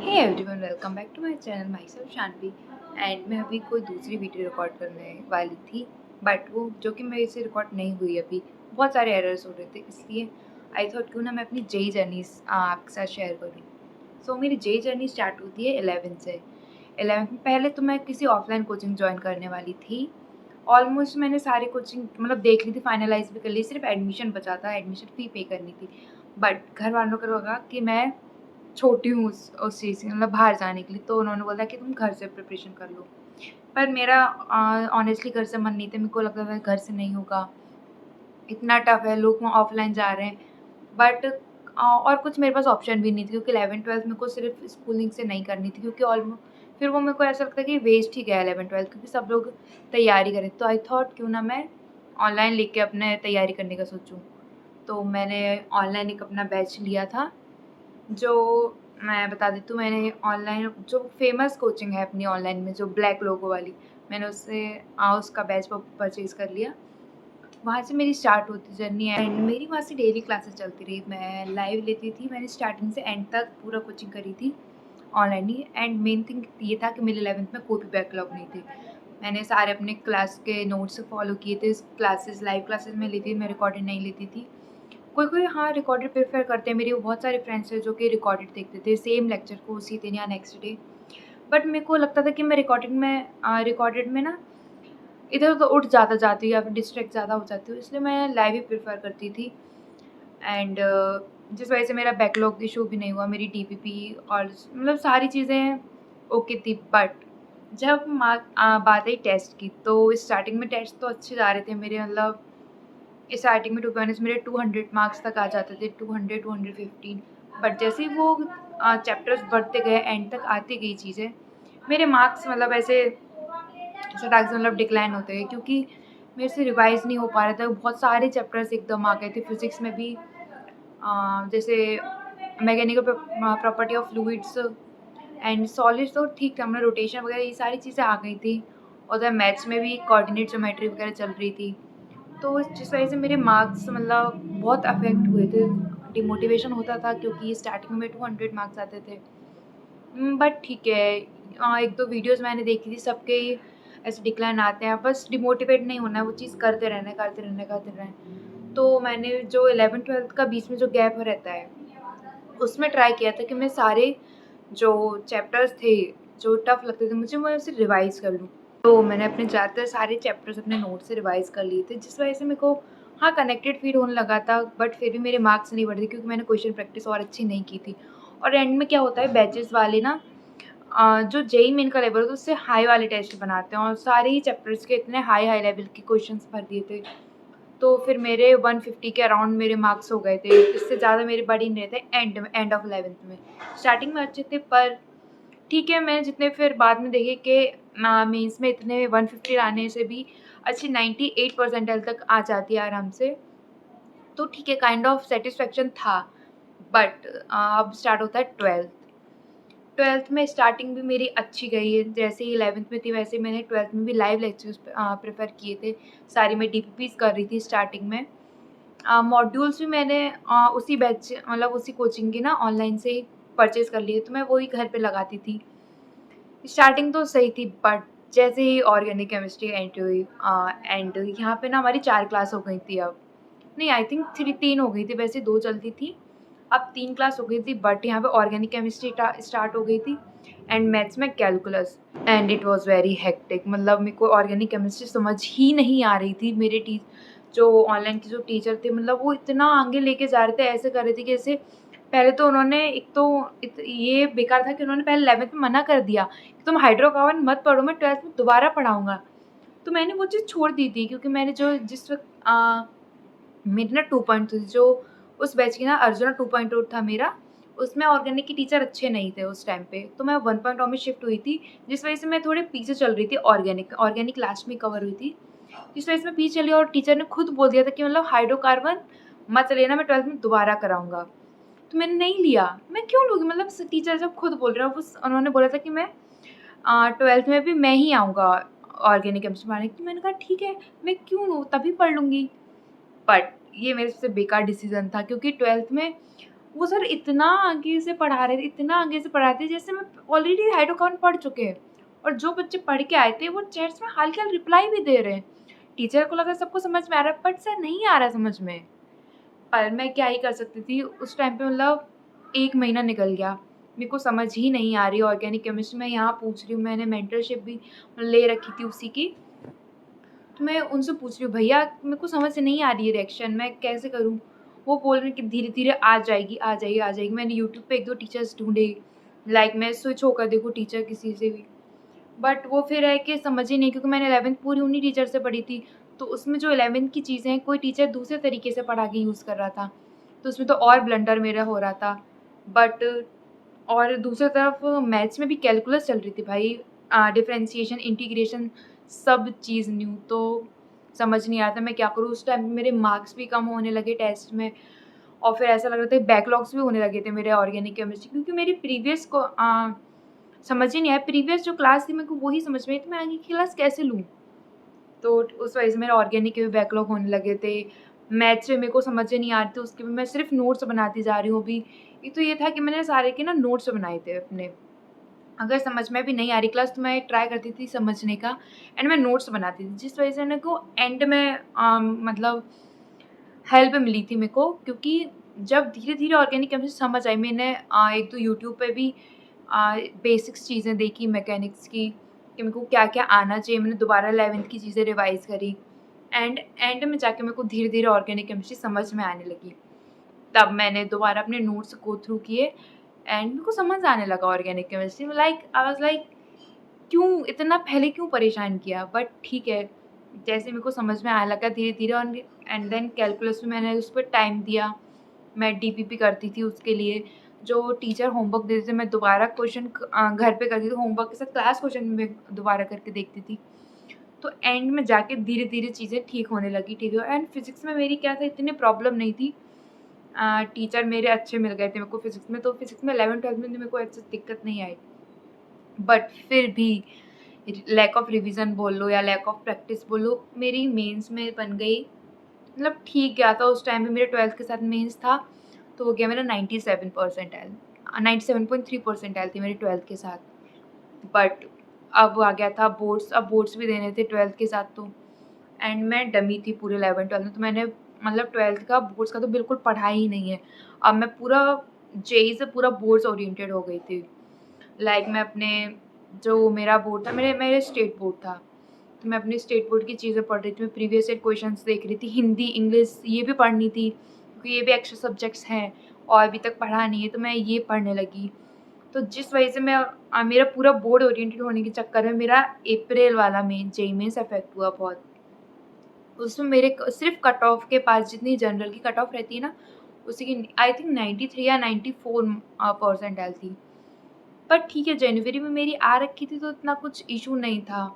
Hey everyone, welcome back to my channel. Myself Shanvi. And मैं अभी कोई दूसरी वीडियो रिकॉर्ड करने वाली थी, बट वो जो कि मेरे से रिकॉर्ड नहीं हुई अभी। बहुत सारे एरर्स हो रहे थे, इसलिए आई थॉट क्यों ना मैं अपनी जेई जर्नी आपके साथ शेयर करूँ। सो मेरी जेई जर्नी स्टार्ट होती है 11th से। 11th में पहले तो मैं किसी ऑफलाइन कोचिंग ज्वाइन करने वाली थी। ऑलमोस्ट मैंने सारी कोचिंग मतलब देख ली थी, फाइनलाइज भी कर ली, सिर्फ एडमिशन बचा था, एडमिशन फ़ी पे करनी थी। बट घर वालों को लगा कि मैं छोटी हूँ उस चीज़ से, मतलब बाहर जाने के लिए, तो उन्होंने बोला कि तुम घर से प्रिपरेशन कर लो। पर मेरा ऑनेस्टली घर से मन नहीं था, मेरे को लगता था घर से नहीं होगा, इतना टफ है, लोग वहाँ ऑफलाइन जा रहे हैं। बट और कुछ मेरे पास ऑप्शन भी नहीं थी, क्योंकि 11th-12th मेरे को सिर्फ स्कूलिंग से नहीं करनी थी, क्योंकि फिर वो मेरे को ऐसा लगता है कि वेस्ट ही गया 11th-12th, क्योंकि सब लोग तैयारी करें। तो आई थॉट क्यों ना मैं ऑनलाइन लेके अपने तैयारी करने का सोचूँ। तो मैंने ऑनलाइन एक अपना बैच लिया था, जो मैं बता देती हूँ। मैंने ऑनलाइन जो फ़ेमस कोचिंग है अपनी ऑनलाइन में, जो ब्लैक लोगो वाली, मैंने उससे उसका बैच परचेज़ कर लिया। वहाँ से मेरी स्टार्ट होती जर्नी, एंड मेरी वहाँ से डेली क्लासेस चलती रही। मैं लाइव लेती थी, मैंने स्टार्टिंग से एंड तक पूरा कोचिंग करी थी online he. And main thing ये था कि मेरे 11th में कोई भी बैकलॉग नहीं थे। मैंने सारे अपने क्लास के नोट्स फॉलो किए थे। क्लासेस लाइव क्लासेस में लेती थी, मैं रिकॉर्डेड नहीं लेती थी। कोई हाँ, रिकॉर्डेड प्रेफ़र करते हैं। मेरे बहुत सारे फ्रेंड्स हैं जो कि रिकॉर्डेड देखते थे सेम लेक्चर को उसी दिन या नेक्स्ट डे। बट मेरे को लगता था कि मैं रिकॉर्डेड में ना इधर-उधर उठ ज़्यादा जाती हूँ या फिर डिस्ट्रैक्ट ज़्यादा हो जाती हूँ, इसलिए मैं लाइव ही प्रेफ़र करती थी। एंड जिस वजह से मेरा बैकलॉग इश्यू भी नहीं हुआ, मेरी डीपीपी और मतलब सारी चीज़ें ओके थी। बट जब बात आई टेस्ट की, तो स्टार्टिंग में टेस्ट तो अच्छे जा रहे थे मेरे, मतलब स्टार्टिंग में टू बी ऑनेस्ट मेरे 200 मार्क्स तक आ जाते थे, 200 215। बट जैसे ही वो चैप्टर्स बढ़ते गए, एंड तक आती गई चीज़ें, मेरे मार्क्स मतलब ऐसे फटाक से मतलब डिक्लाइन होते गए, क्योंकि मेरे से रिवाइज़ नहीं हो पा रहा था। बहुत सारे चैप्टर्स एकदम आ गए थे। फिज़िक्स में भी जैसे mechanical property of fluids and solids तो ठीक था, मतलब रोटेशन वगैरह ये सारी चीज़ें आ गई थी। उधर मैथ्स में भी कोऑर्डिनेट ज्योमेट्री वगैरह चल रही थी। तो जिस वजह से मेरे मार्क्स मतलब बहुत अफ़ेक्ट हुए थे, डिमोटिवेशन होता था, क्योंकि स्टार्टिंग में 200 मार्क्स आते थे। बट ठीक है, 1-2 वीडियोज़ मैंने देखी थी, सबके ही ऐसे डिक्लाइन आते हैं, बस डिमोटिवेट नहीं होना है, वो चीज़ करते रहना है, करते रहना है, करते रहना है। तो मैंने जो 11th-12th का बीच में जो गैप रहता है, उसमें ट्राई किया था कि मैं सारे जो चैप्टर्स थे, जो टफ़ लगते थे मुझे, मैं उसे रिवाइज़ कर लूँ। तो मैंने अपने ज़्यादातर सारे चैप्टर्स अपने नोट से रिवाइज़ कर लिए थे, जिस वजह से मेरे को हाँ, कनेक्टेड फ़ील होने लगा था। बट फिर भी मेरे मार्क्स नहीं बढ़े थे, क्योंकि मैंने क्वेश्चन प्रैक्टिस और अच्छी नहीं की थी। और एंड में क्या होता है, बैचेज़ वाले ना जो जेईई मेन का लेवल होता है, उससे हाई वाले टेस्ट बनाते हैं, और सारे ही चैप्टर्स के इतने हाई लेवल के क्वेश्चंस भर दिए थे। तो फिर मेरे 150 के अराउंड मेरे मार्क्स हो गए थे। इससे ज़्यादा मेरे बढ़ ही नहीं रहे थे एंड ऑफ 11th में। स्टार्टिंग में अच्छे थे, पर ठीक है, मैंने जितने फिर बाद में देखे कि मेंस में इतने 150 लाने से भी अच्छी 98 परसेंटाइल तक आ जाती है आराम से। तो ठीक है, काइंड ऑफ सैटिस्फैक्शन था। बट अब स्टार्ट होता है 12th में। स्टार्टिंग भी मेरी अच्छी गई है, जैसे ही 11th में थी वैसे ही मैंने 12th में भी लाइव लेक्चर्स प्रेफ़र किए थे। सारी मैं डीपीपीज़ कर रही थी स्टार्टिंग में। मॉड्यूल्स भी मैंने उसी बैच मतलब उसी कोचिंग के ना ऑनलाइन से ही परचेज़ कर लिए, तो मैं वही घर पे लगाती थी। स्टार्टिंग तो सही थी, बट जैसे ही ऑर्गेनिक केमिस्ट्री एंट्री हुई एंड यहाँ पे ना हमारी 4 क्लास हो गई थी अब। नहीं, आई थिंक 3 हो गई थी, वैसे 2 चलती थी, अब 3 क्लास हो गई थी। बट यहाँ पे ऑर्गेनिक केमिस्ट्री स्टार्ट हो गई थी, एंड मैथ्स में calculus, and it was very hectic. मतलब मेरे को ऑर्गेनिक केमिस्ट्री समझ ही नहीं आ रही थी। मेरे जो ऑनलाइन के जो टीचर थे, मतलब वो इतना आगे लेके जा रहे थे, ऐसे कर रहे थे कि जैसे पहले तो उन्होंने एक तो ये बेकार था कि उन्होंने पहले 11th में मना कर दिया कि तुम हाइड्रोकार्बन मत पढ़ो, मैं 12th में दोबारा पढ़ाऊँगा। तो मैंने वो चीज़ छोड़ दी थी, क्योंकि मैंने जो जिस वक़्त मेरी ना 2.2 थी, जो उस बैच की ना अर्जुना 2.0 था मेरा, उसमें ऑर्गेनिक के टीचर अच्छे नहीं थे उस टाइम पे, तो मैं 1.0 में शिफ्ट हुई थी, जिस वजह से मैं थोड़े पीछे चल रही थी। ऑर्गेनिक लास्ट में कवर हुई थी, जिस वजह से मैं पीछे चली, और टीचर ने खुद बोल दिया था कि मतलब हाइड्रोकार्बन मत लेना, मैं 12th में दोबारा कराऊँगा। तो मैंने नहीं लिया, मैं क्यों लूँगी, मतलब टीचर जब खुद बोल रहे हैं, उन्होंने बोला था कि मैं 12th में भी मैं ही आऊँगा ऑर्गेनिक केमिस्ट्री पढ़ाने, तो मैंने कहा ठीक है, मैं क्यों लूँ, तभी पढ़ लूँगी। बट ये मेरे सबसे बेकार डिसीज़न था, क्योंकि 12th में वो सर इतना आगे से पढ़ा रहे थे, इतना आगे से पढ़ाते जैसे मैं ऑलरेडी हाइड्रोकार्बन पढ़ चुके हैं, और जो बच्चे पढ़ के आए थे वो चैट्स में हाल-के-हाल रिप्लाई भी दे रहे हैं। टीचर को लगा सबको समझ में आ रहा है, बट सर नहीं आ रहा समझ में। पर मैं क्या ही कर सकती थी उस टाइम पे, मतलब 1 महीना निकल गया। मेरे को समझ ही नहीं आ रही ऑर्गेनिक केमिस्ट्री। मैं यहाँ पूछ रही हूँ, मैंने मेंटरशिप भी ले रखी थी उसी की। तो मैं उनसे पूछ रही हूँ, भैया मेरे को समझ से नहीं आ रही है रिएक्शन, मैं कैसे करूँ? वो बोल रहे हैं कि धीरे-धीरे आ जाएगी, आ जाएगी, आ जाएगी। मैंने यूट्यूब पे 1-2 टीचर्स ढूँढे, लाइक मैं स्विच होकर देखूँ टीचर किसी से भी। बट वो फिर है कि समझ ही नहीं, क्योंकि मैंने 11th पूरी उन्हीं टीचर से पढ़ी थी। तो उसमें जो 11th की चीज़ें हैं, कोई टीचर दूसरे तरीके से पढ़ा के यूज़ कर रहा था। तो उसमें तो और ब्लंडर मेरा हो रहा था। बट और दूसरी तरफ मैथ्स में भी कैलकुलस चल रही थी भाई, डिफरेंशिएशन, इंटीग्रेशन, सब चीज़ न्यू। तो समझ नहीं आता मैं क्या करूँ? उस टाइम पे मेरे मार्क्स भी कम होने लगे टेस्ट में, और फिर ऐसा लग रहा था बैकलॉग्स भी होने लगे थे मेरे ऑर्गेनिक केमिस्ट्री, क्योंकि मेरी प्रीवियस को समझ ही नहीं आया। प्रीवियस जो क्लास थी मेरे को वही समझ में आई, तो मैं आगे की क्लास कैसे लूँ? तो उस वजह से मेरे ऑर्गेनिक के भी बैकलॉग होने लगे थे। मैथ्स में मेरे को समझ ही नहीं आ रही थी, उसके भी मैं सिर्फ़ नोट्स बनाती जा रही हूँ अभी। एक तो ये था कि मैंने सारे के ना नोट्स बनाए थे अपने। अगर समझ में भी नहीं आ रही क्लास, तो मैं ट्राई करती थी समझने का, एंड मैं नोट्स बनाती थी, जिस वजह से मेरे को एंड में मतलब हेल्प मिली थी मेरे को, क्योंकि जब धीरे-धीरे ऑर्गेनिक केमिस्ट्री समझ आई, मैंने एक तो यूट्यूब पे भी बेसिक्स चीज़ें देखी मैकेनिक्स की, कि मेरे को क्या-क्या आना चाहिए। मैंने दोबारा 11th की चीज़ें रिवाइज़ करी, एंड एंड में जाके मेरे को धीरे-धीरे ऑर्गेनिक केमिस्ट्री समझ में आने लगी। तब मैंने दोबारा अपने नोट्स गो थ्रू किए, एंड मेरे को समझ आने लगा organic chemistry. Like I was like, क्यों इतना पहले क्यों परेशान किया? बट ठीक है, जैसे मेरे को समझ में आने लगा धीरे-धीरे, और एंड देन कैलकुलस में मैंने उस पे टाइम दिया। मैं डीपीपी करती थी उसके लिए। जो टीचर होमवर्क देते थे, मैं दोबारा क्वेश्चन घर पे करती थी, होमवर्क के साथ क्लास क्वेश्चन भी मैं दोबारा करके देखती थी। तो एंड में जाके धीरे-धीरे चीज़ें ठीक होने लगी, ठीक है। एंड फिज़िक्स में मेरी क्या था, इतनी प्रॉब्लम नहीं थी। टीचर मेरे अच्छे मिल गए थे मेरे को फिज़िक्स में, तो फिज़िक्स में 11th-12th में तो मेरे को ऐसी दिक्कत नहीं आई। बट फिर भी लैक ऑफ रिवीजन बोल लो या लैक ऑफ प्रैक्टिस बोलो, मेरी मेंस में बन गई। मतलब ठीक गया था उस टाइम पे, मेरे 12th के साथ मेंस था, तो हो गया मेरा 97 परसेंटाइल, 97.3 परसेंटाइल थी मेरी 12th के साथ। बट अब आ गया था बोर्ड्स, अब बोर्ड्स भी देने थे 12th के साथ, तो एंड मैं डमी थी पूरे 11th-12th में, तो मैंने मतलब 12th का बोर्ड्स का तो बिल्कुल पढ़ा ही नहीं है। अब मैं पूरा जेईई से पूरा बोर्ड्स ओरिएंटेड हो गई थी। लाइक मैं अपने, जो मेरा बोर्ड था, मेरे मेरे स्टेट बोर्ड था, तो मैं अपने स्टेट बोर्ड की चीज़ें पढ़ रही थी, मैं प्रीवियस ईयर क्वेश्चंस देख रही थी, हिंदी, इंग्लिश ये भी पढ़नी थी, क्योंकि ये भी एक्स्ट्रा सब्जेक्ट्स हैं और अभी तक पढ़ा नहीं है, तो मैं ये पढ़ने लगी। तो जिस वजह से मैं मेरा पूरा बोर्ड ओरिएंटेड होने के चक्कर में मेरा अप्रैल वाला में जेईई मेंस अफेक्ट हुआ बहुत। उसमें मेरे सिर्फ कट ऑफ के पास जितनी जनरल की कट ऑफ रहती है ना, उसी की आई थिंक 93 या 94 परसेंटाइल थी। पर ठीक है, जनवरी में मेरी आ रखी थी, तो इतना कुछ इशू नहीं था।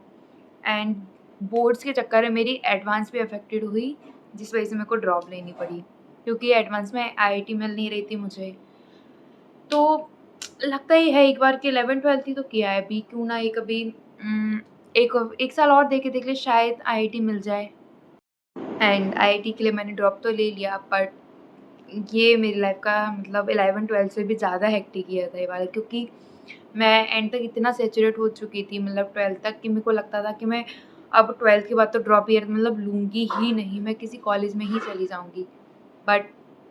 एंड बोर्ड्स के चक्कर में मेरी एडवांस भी अफेक्टेड हुई, जिस वजह से मेरे को ड्रॉप लेनी पड़ी, क्योंकि एडवांस में आईआईटी मिल नहीं रही थी मुझे। तो लगता ही है एक बार कि 11th-12th ही तो किया है अभी, क्यों ना एक अभी एक एक साल और दे के देख ले, शायद आईआईटी मिल जाए। एंड आईआईटी के लिए मैंने ड्रॉप तो ले लिया, बट ये मेरी लाइफ का मतलब 11th-12th से भी ज़्यादा हेक्टिक किया था ये वाला, क्योंकि मैं एंड तक इतना सैचुरेट हो चुकी थी, मतलब 12th तक, कि मेरे को लगता था कि मैं अब 12th के बाद तो ड्रॉप ईयर मतलब लूँगी ही नहीं, मैं किसी कॉलेज में ही चली जाऊँगी। बट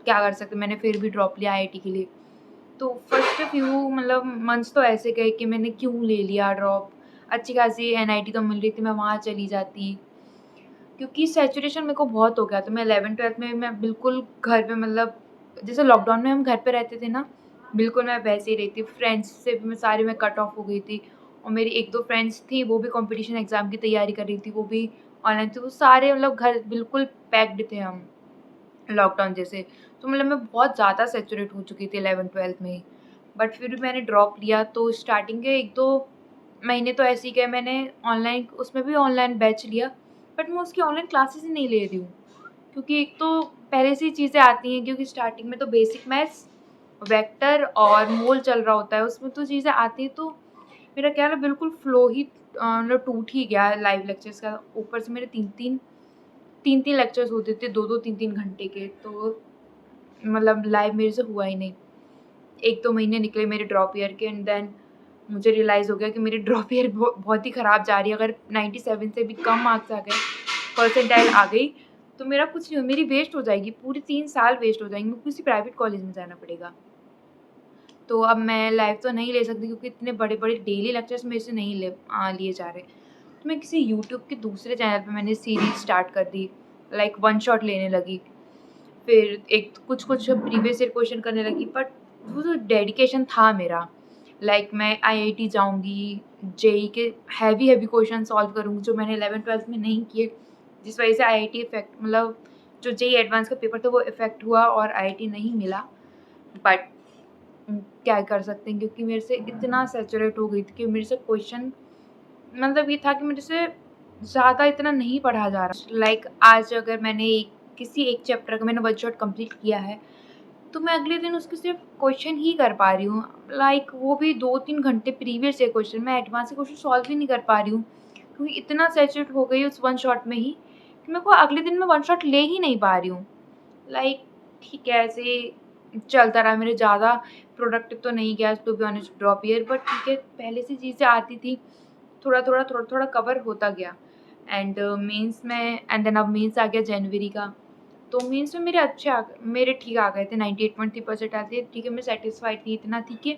क्या कर सकते, मैंने फिर भी ड्रॉप लिया आईआईटी के लिए। तो फर्स्ट फ्यू मतलब मंथ्स तो ऐसे गए कि मैंने क्यों ले लिया ड्रॉप, अच्छी खासी एनआईटी तो मिल रही थी, मैं वहाँ चली जाती, क्योंकि सैचुरेशन मेरे को बहुत हो गया। तो मैं 11th-12th में मैं बिल्कुल घर पे, मतलब जैसे लॉकडाउन में हम घर पे रहते थे ना, बिल्कुल मैं वैसे ही रहती। फ्रेंड्स से भी मैं सारी में कट ऑफ हो गई थी, और मेरी 1-2 फ्रेंड्स थी, वो भी कॉम्पिटिशन एग्ज़ाम की तैयारी कर रही थी, वो भी ऑनलाइन थी। वो सारे मतलब घर बिल्कुल पैक्ड थे हम, लॉकडाउन जैसे। तो मतलब मैं बहुत ज़्यादा सैचुरेट हो चुकी थी 11th-12th में ही। बट फिर भी मैंने ड्रॉप लिया, तो स्टार्टिंग के 1-2 महीने तो ऐसे ही गए। मैंने ऑनलाइन, उसमें भी ऑनलाइन बैच लिया, बट मैं उसकी ऑनलाइन क्लासेस ही नहीं ले रही हूँ, क्योंकि एक तो पहले से ही चीज़ें आती हैं, क्योंकि स्टार्टिंग में तो बेसिक मैथ्स, वेक्टर और मोल चल रहा होता है, उसमें तो चीज़ें आती हैं। तो मेरा क्या है ना, बिल्कुल फ्लो ही मतलब टूट ही गया है लाइव लेक्चर्स का। ऊपर से मेरे 3-3 लेक्चर्स होते थे, 2-2 3-3 घंटे के। तो मतलब लाइव मेरे से हुआ ही नहीं। 1-2 महीने निकले मेरे ड्रॉप ईयर के एंड देन मुझे रियलाइज़ हो गया कि मेरी ड्रॉप ईयर बहुत ही ख़राब जा रही है। अगर 97 से भी कम मार्क्स आ गए, परसेंटाइल आ गई, तो मेरा कुछ नहीं हो, मेरी वेस्ट हो जाएगी, पूरे 3 साल वेस्ट हो जाएंगे, मुझे किसी प्राइवेट कॉलेज में जाना पड़ेगा। तो अब मैं लाइव तो नहीं ले सकती क्योंकि इतने बड़े-बड़े डेली लेक्चर्स मेरे से नहीं लिए जा रहे। तो मैं किसी यूट्यूब के दूसरे चैनल पे मैंने सीरीज़ स्टार्ट कर दी, लाइक वन शॉट लेने लगी। फिर एक कुछ-कुछ प्रीवियस ईयर क्वेश्चन करने लगी, बट वो जो डेडिकेशन था मेरा, लाइक मैं आईआईटी जाऊँगी, जेईई के हैवी क्वेश्चन सॉल्व करूँगी जो मैंने 11th-12th में नहीं किए, जिस वजह से आईआईटी इफ़ेक्ट मतलब जो जेईई एडवांस का पेपर था वो इफ़ेक्ट हुआ और आईआईटी नहीं मिला। बट क्या कर सकते हैं क्योंकि मेरे से इतना सैचुरेट हो गई थी कि मेरे से क्वेश्चन मतलब ये था कि मेरे से ज़्यादा इतना नहीं पढ़ा जा रहा। लाइक आज अगर मैंने किसी एक चैप्टर का मैंने वन शॉट कंप्लीट किया है, तो मैं अगले दिन उसके सिर्फ क्वेश्चन ही कर पा रही हूँ। लाइक वो भी 2-3 घंटे प्रीवियस ईयर क्वेश्चन, मैं एडवांस के क्वेश्चन सॉल्व ही नहीं कर पा रही हूँ क्योंकि इतना सैचुरेट हो गई उस वन शॉट में ही कि मेरे को अगले दिन मैं वन शॉट ले ही नहीं पा रही हूँ। लाइक ठीक है, ऐसे चलता रहा, मेरे ज़्यादा प्रोडक्टिव तो नहीं गया to be honest drop year, but ठीक है, पहले से चीज़ें आती थी, थोड़ा-थोड़ा कवर होता गया। एंड मेंस में एंड देन अब मेंस आ गया जनवरी का, तो मेंस में मेरे ठीक आ गए थे, 98.3% आते थे। ठीक है, मैं सैटिस्फाइड थी, इतना थी कि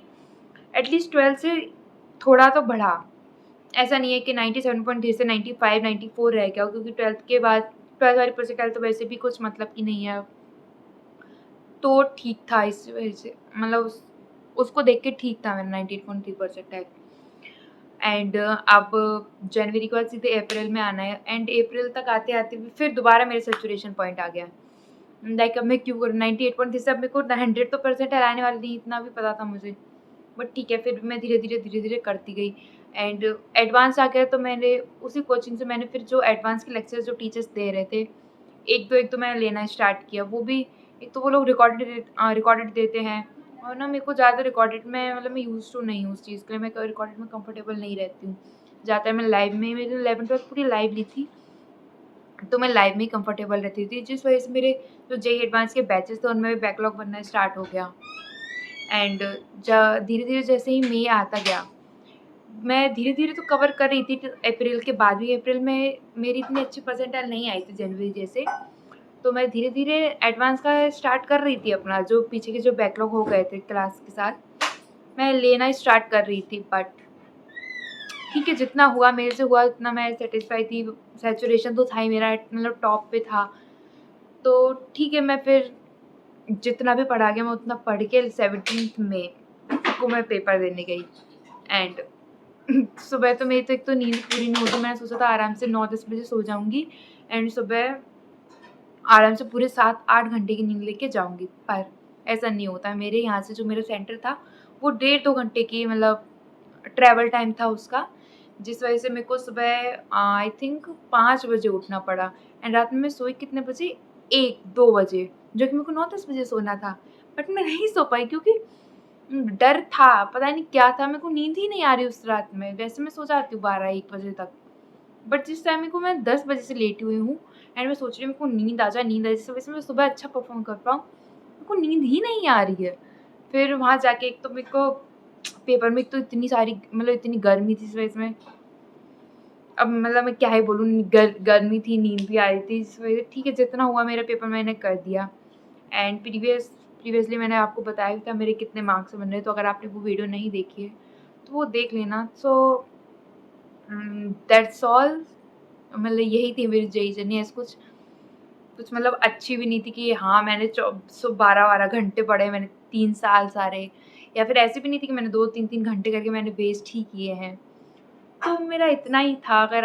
एटलीस्ट 12 से थोड़ा तो बढ़ा। ऐसा नहीं है कि 97.3 से 95, 94 रह गया, क्योंकि 12th के बाद 12th वाली परसेंटाइल तो वैसे भी कुछ मतलब की नहीं है। तो ठीक था इस वजह से, मतलब उसको देख के ठीक था मेरा 98.3 परसेंटाइल। एंड अब जनवरी के बाद सीधे अप्रैल में आना है एंड अप्रैल तक आते-आते फिर दोबारा मेरे सैचुरेशन पॉइंट आ गया। लाइक अब मैं क्यों करूँ 98.3 से, अब मेरे को 100 तो परसेंटाइल आने वाली नहीं, इतना भी पता था मुझे। बट ठीक है, फिर मैं धीरे-धीरे करती गई एंड एडवांस आ गया, तो मैंने उसी कोचिंग से मैंने फिर जो एडवांस के लेक्चर्स जो टीचर्स दे रहे थे, एक तो मैंने लेना स्टार्ट किया। वो भी एक तो वो लोग रिकॉर्डेड देते हैं और ना मेरे को ज़्यादा रिकॉर्डेड में मतलब मैं यूज़्ड टू नहीं हूँ उस चीज़ के लिए, मैं रिकॉर्डेड में कंफर्टेबल नहीं रहती हूँ। ज़्यादातर मैं लाइव में, मेरी 11th-12th पूरी लाइव ली थी, तो मैं लाइव में ही कंफर्टेबल रहती थी, जिस वजह से मेरे जो जेईई एडवांस के बैचेस थे उनमें भी बैकलॉग बनना स्टार्ट हो गया। एंड धीरे-धीरे जैसे ही मई आता गया, मैं धीरे-धीरे तो कवर कर रही थी अप्रैल के बाद भी। अप्रैल में मेरी इतनी अच्छी परसेंटाइल नहीं आई थी जनवरी जैसे, तो मैं धीरे-धीरे एडवांस का स्टार्ट कर रही थी अपना, जो पीछे के जो बैकलॉग हो गए थे क्लास के साथ, मैं लेना स्टार्ट कर रही थी। बट ठीक है, जितना हुआ मेरे से हुआ उतना मैं सैटिस्फाई थी, सैचुरेशन तो था ही मेरा, मतलब टॉप पे था। तो ठीक है, मैं फिर जितना भी पढ़ा गया मैं उतना पढ़ के 17th मई को मैं पेपर देने गई एंड सुबह तो मेरी तो एक तो नींद पूरी नहीं होती, मैंने सोचा था आराम से 9-10 बजे सो जाऊँगी एंड सुबह आराम से पूरे 7-8 घंटे की नींद लेके जाऊँगी, पर ऐसा नहीं होता। मेरे यहाँ से जो मेरा सेंटर था वो 1.5-2 घंटे की मतलब ट्रैवल टाइम था उसका, जिस वजह से मेरे को सुबह आई थिंक 5 बजे उठना पड़ा एंड रात में मैं सोई कितने बजे? 1-2 बजे, जो कि मेरे को 9-10 बजे सोना था। बट मैं नहीं सो पाई क्योंकि डर था, पता नहीं क्या था, मेरे को नींद ही नहीं आ रही उस रात में। वैसे मैं सो जाती हूँ 12-1 बजे तक, बट जिस टाइम को मैं 10 बजे से लेटी हुई हूँ एंड मैं सोच रही हूँ मेरे को नींद आ जाए, जिस वजह से मैं सुबह अच्छा परफॉर्म कर पाऊँ, मेरे को नींद ही नहीं आ रही है। फिर वहाँ जाके एक तो मेरे को पेपर में एक तो इतनी सारी मतलब इतनी गर्मी थी, इस वजह से मैं अब मतलब मैं क्या ही बोलूँ, गर्मी थी, नींद भी आ रही थी, इस वजह से ठीक है, जितना हुआ मेरा पेपर मैंने कर दिया। एंड प्रीवियसली मैंने आपको बताया भी था मेरे कितने मार्क्स बन रहे, तो अगर आपने वो वीडियो नहीं देखी है तो वो देख लेना। सो दैट्स ऑल, मतलब यही थी मेरी जेईई जर्नी। ऐसा कुछ मतलब अच्छी भी नहीं थी कि हाँ मैंने 12-12 घंटे पढ़े मैंने 3 साल सारे, या फिर ऐसे भी नहीं थी कि मैंने 2-3 घंटे करके मैंने वेस्ट ही किए हैं। तो मेरा इतना ही था, अगर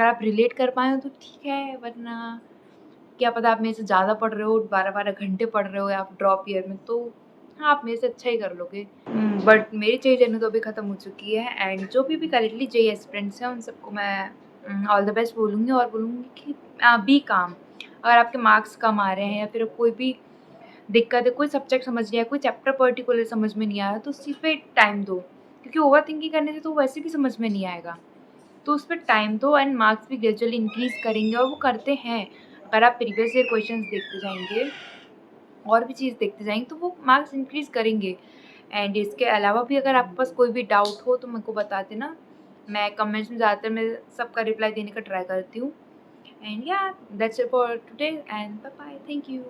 आप रिलेट कर पाए हो तो ठीक है, वरना क्या पता आप मेरे से ज़्यादा पढ़ रहे हो, 12-12 घंटे पढ़ रहे हो या आप ड्रॉप ईयर में, तो हाँ, आप मेरे से अच्छा ही कर लोगे। बट मेरी जेईई जर्नी तो अभी ख़त्म हो चुकी है एंड जो भी करेंटली जेईई एस्पिरेंट्स हैं उन सबको मैं ऑल द बेस्ट बोलूँगी और बोलूँगी कि बी काम। अगर आपके मार्क्स कम आ रहे हैं या फिर कोई भी दिक्कत है, कोई सब्जेक्ट समझ नहीं आया, कोई चैप्टर पर्टिकुलर समझ में नहीं आया, तो उस चीज़ पे टाइम दो, क्योंकि ओवरथिंकिंग करने से तो वैसे भी समझ में नहीं आएगा। तो उस पे टाइम दो एंड मार्क्स भी ग्रेजुअली इंक्रीज़ करेंगे और वो करते हैं। अगर आप प्रीवियस ईयर क्वेश्चंस देखते जाएँगे और भी चीज़ देखते जाएंगे तो वो मार्क्स इंक्रीज़ करेंगे। एंड इसके अलावा भी अगर आपके पास कोई भी डाउट हो तो मेरे को बता देना। मैं कमेंट्स में ज़्यादातर मैं सबका रिप्लाई देने का ट्राई करती हूँ। And yeah that's it for today and bye bye, thank you.